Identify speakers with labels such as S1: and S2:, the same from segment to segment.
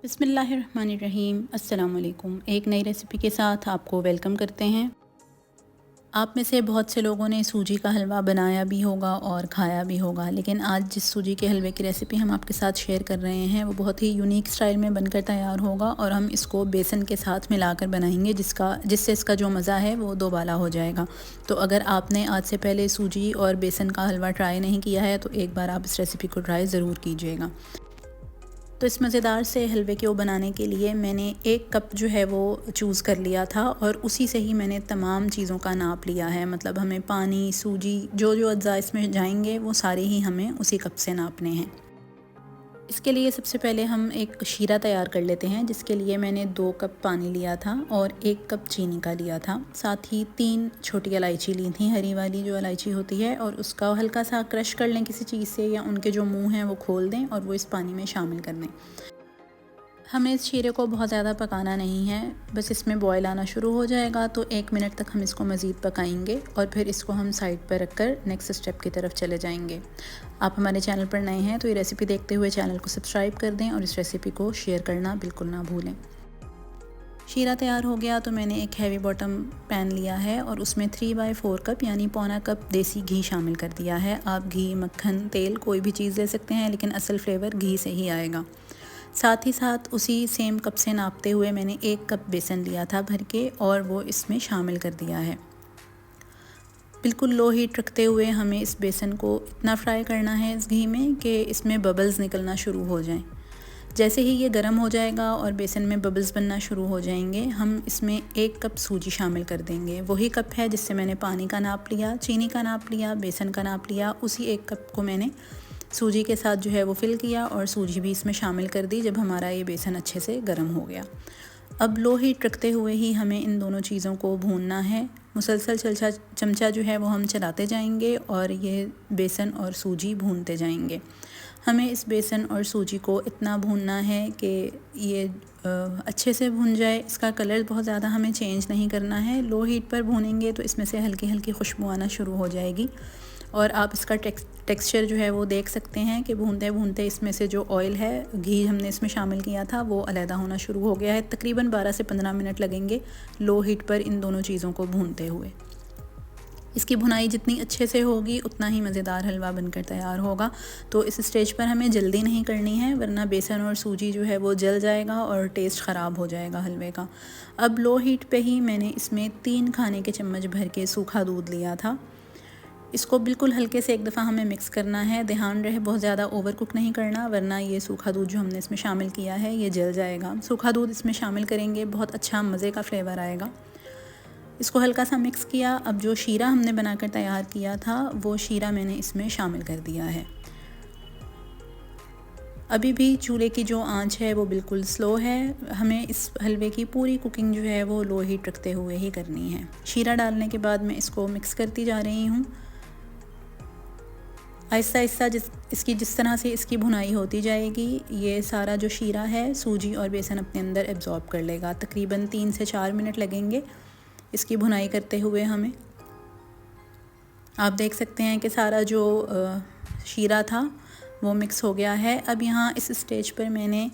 S1: बिस्मिल्लाहिर्रहमानिर्रहीम। अस्सलाम वालेकुम। एक नई रेसिपी के साथ आपको वेलकम करते हैं। आप में से बहुत से लोगों ने सूजी का हलवा बनाया भी होगा और खाया भी होगा, लेकिन आज जिस सूजी के हलवे की रेसिपी हम आपके साथ शेयर कर रहे हैं वो बहुत ही यूनिक स्टाइल में बनकर तैयार होगा और हम इसको बेसन के साथ मिलाकर बनाएंगे जिससे इसका जो मज़ा है वो दोबाला हो जाएगा। तो अगर आपने आज से पहले सूजी और बेसन का हलवा ट्राई नहीं किया है तो एक बार आप इस रेसिपी को ट्राई ज़रूर कीजिएगा। तो इस मज़ेदार से हलवे को बनाने के लिए मैंने 1 कप जो है वो चूज़ कर लिया था और उसी से ही मैंने तमाम चीज़ों का नाप लिया है। मतलब हमें पानी, सूजी, जो जो अज्जा इसमें जाएंगे वो सारे ही हमें उसी कप से नापने हैं। इसके लिए सबसे पहले हम एक शीरा तैयार कर लेते हैं, जिसके लिए मैंने 2 कप पानी लिया था और 1 कप चीनी का लिया था। साथ ही 3 छोटी इलायची ली थी, हरी वाली जो इलायची होती है, और उसका हल्का सा क्रश कर लें किसी चीज़ से, या उनके जो मुंह हैं वो खोल दें और वो इस पानी में शामिल कर दें। हमें इस शीरे को बहुत ज़्यादा पकाना नहीं है, बस इसमें बॉयल आना शुरू हो जाएगा तो 1 मिनट तक हम इसको मज़ीद पकाएंगे और फिर इसको हम साइड पर रखकर नेक्स्ट स्टेप की तरफ चले जाएंगे। आप हमारे चैनल पर नए हैं तो ये रेसिपी देखते हुए चैनल को सब्सक्राइब कर दें और इस रेसिपी को शेयर करना बिल्कुल ना भूलें। शीरा तैयार हो गया तो मैंने एक हैवी बॉटम पैन लिया है और उसमें 3/4 कप यानी पौना कप देसी घी शामिल कर दिया है। आप घी, मक्खन, तेल कोई भी चीज़ ले सकते हैं, लेकिन असल फ्लेवर घी से ही आएगा। साथ ही साथ उसी सेम कप से नापते हुए मैंने 1 कप बेसन लिया था भर के और वो इसमें शामिल कर दिया है। बिल्कुल लो हीट रखते हुए हमें इस बेसन को इतना फ्राई करना है इस घी में कि इसमें बबल्स निकलना शुरू हो जाएं। जैसे ही ये गर्म हो जाएगा और बेसन में बबल्स बनना शुरू हो जाएंगे, हम इसमें 1 कप सूजी शामिल कर देंगे। वही कप है जिससे मैंने पानी का नाप लिया, चीनी का नाप लिया, बेसन का नाप लिया। उसी 1 कप को मैंने सूजी के साथ जो है वो फिल किया और सूजी भी इसमें शामिल कर दी जब हमारा ये बेसन अच्छे से गर्म हो गया। अब लो हीट रखते हुए ही हमें इन दोनों चीज़ों को भूनना है। मुसलसल चमचा जो है वो हम चलाते जाएंगे और ये बेसन और सूजी भूनते जाएंगे। हमें इस बेसन और सूजी को इतना भूनना है कि ये अच्छे से भून जाए। इसका कलर बहुत ज़्यादा हमें चेंज नहीं करना है। लो हीट पर भूनेंगे तो इसमें से हल्की हल्की खुशबू आना शुरू हो जाएगी और आप इसका टेक्सचर जो है वो देख सकते हैं कि भूनते भूनते इसमें से जो ऑयल है, घी हमने इसमें शामिल किया था, वो अलहदा होना शुरू हो गया है। तकरीबन 12 से 15 मिनट लगेंगे लो हीट पर इन दोनों चीज़ों को भूनते हुए। इसकी भुनाई जितनी अच्छे से होगी उतना ही मज़ेदार हलवा बनकर तैयार होगा। तो इस स्टेज पर हमें जल्दी नहीं करनी है, वरना बेसन और सूजी जो है वो जल जाएगा और टेस्ट ख़राब हो जाएगा हलवे का। अब लो हीट पे ही मैंने इसमें 3 खाने के चम्मच भर के सूखा दूध लिया था। इसको बिल्कुल हल्के से एक दफ़ा हमें मिक्स करना है। ध्यान रहे बहुत ज़्यादा ओवर कुक नहीं करना, वरना ये सूखा दूध जो हमने इसमें शामिल किया है ये जल जाएगा। सूखा दूध इसमें शामिल करेंगे, बहुत अच्छा मज़े का फ्लेवर आएगा। इसको हल्का सा मिक्स किया। अब जो शीरा हमने बनाकर तैयार किया था वो शीरा मैंने इसमें शामिल कर दिया है। अभी भी चूल्हे की जो आंच है वो बिल्कुल स्लो है। हमें इस हलवे की पूरी कुकिंग जो है वो लो हीट रखते हुए ही करनी है। शीरा डालने के बाद मैं इसको मिक्स करती जा रही हूँ। आहिस्ता आहिस्ता जिस तरह से इसकी भुनाई होती जाएगी, ये सारा जो शीरा है सूजी और बेसन अपने अंदर एब्जॉर्ब कर लेगा। तकरीबन 3 से 4 मिनट लगेंगे इसकी भुनाई करते हुए हमें। आप देख सकते हैं कि सारा जो शीरा था वो मिक्स हो गया है। अब यहाँ इस स्टेज पर मैंने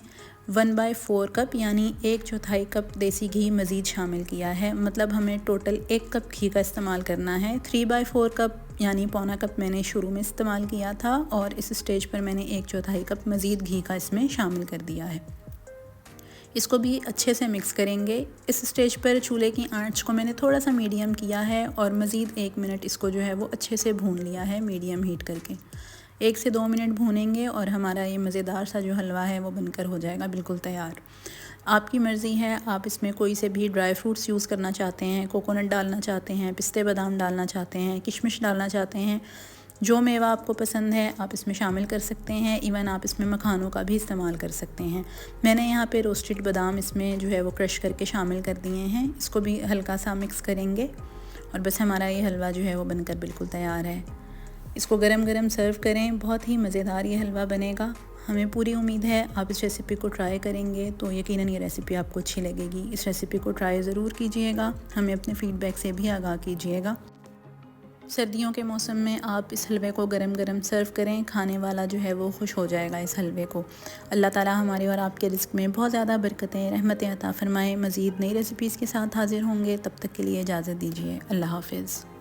S1: 1/4 कप यानी 1/4 कप देसी घी मज़ीद शामिल किया है। मतलब हमें टोटल 1 कप घी का इस्तेमाल करना है। 3/4 कप यानी पौना कप मैंने शुरू में इस्तेमाल किया था और इस स्टेज पर मैंने 1/4 कप मज़ीद घी का इसमें शामिल कर दिया है। इसको भी अच्छे से मिक्स करेंगे। इस स्टेज पर चूल्हे की आंच को मैंने थोड़ा सा मीडियम किया है और मज़ीद 1 मिनट इसको जो है वो अच्छे से भून लिया है मीडियम हीट करके। 1 से 2 मिनट भूनेंगे और हमारा ये मज़ेदार सा जो हलवा है वो बनकर हो जाएगा बिल्कुल तैयार। आपकी मर्ज़ी है, आप इसमें कोई से भी ड्राई फ्रूट्स यूज़ करना चाहते हैं, कोकोनट डालना चाहते हैं, पिस्ते बादाम डालना चाहते हैं, किशमिश डालना चाहते हैं, जो मेवा आपको पसंद है आप इसमें शामिल कर सकते हैं। इवन आप इसमें मखानों का भी इस्तेमाल कर सकते हैं। मैंने यहाँ पे रोस्टेड बादाम इसमें जो है वो क्रश करके शामिल कर दिए हैं। इसको भी हल्का सा मिक्स करेंगे और बस हमारा ये हलवा जो है वो बनकर बिल्कुल तैयार है। इसको गरम गरम सर्व करें, बहुत ही मज़ेदार ये हलवा बनेगा। हमें पूरी उम्मीद है आप इस रेसिपी को ट्राई करेंगे तो यकीनन ये रेसिपी आपको अच्छी लगेगी। इस रेसिपी को ट्राई ज़रूर कीजिएगा, हमें अपने फ़ीडबैक से भी आगाह कीजिएगा। सर्दियों के मौसम में आप इस हलवे को गरम गरम सर्व करें, खाने वाला जो है वो खुश हो जाएगा इस हलवे को। अल्लाह ताला हमारे और आपके रिस्क में बहुत ज़्यादा बरकतें रहमतें अता फ़रमाएँ। मज़ीद नई रेसिपीज़ के साथ हाज़िर होंगे, तब तक के लिए इजाज़त दीजिए। अल्लाह हाफ़िज़।